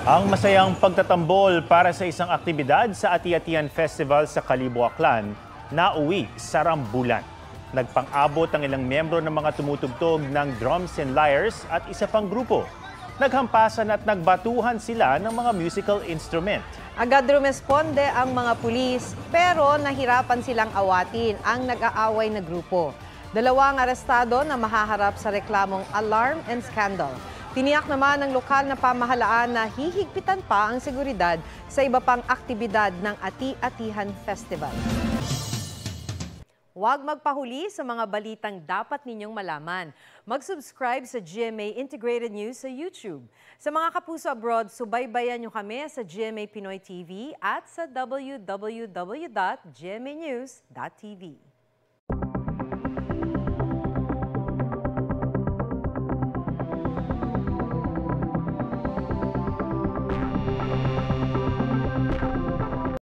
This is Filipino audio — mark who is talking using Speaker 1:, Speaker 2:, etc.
Speaker 1: Ang masayang pagtatambol para sa isang aktibidad sa Ati-Atihan Festival sa Kalibo, Aklan, nauwi sa Rambulan. Nagpang-abot ang ilang miyembro ng mga tumutugtog ng drums and lyres at isa pang grupo. Naghampasan at nagbatuhan sila ng mga musical instrument.
Speaker 2: Agad rumesponde ang mga pulis pero nahirapan silang awatin ang nag-aaway na grupo. Dalawang arestado na mahaharap sa reklamong alarm and scandal. Tiniyak naman ng lokal na pamahalaan na hihigpitan pa ang seguridad sa iba pang aktibidad ng Ati-Atihan Festival. Huwag magpahuli sa mga balitang dapat ninyong malaman. Mag-subscribe sa GMA Integrated News sa YouTube. Sa mga kapuso abroad, subaybayan nyo kami sa GMA Pinoy TV at sa www.gmanews.tv.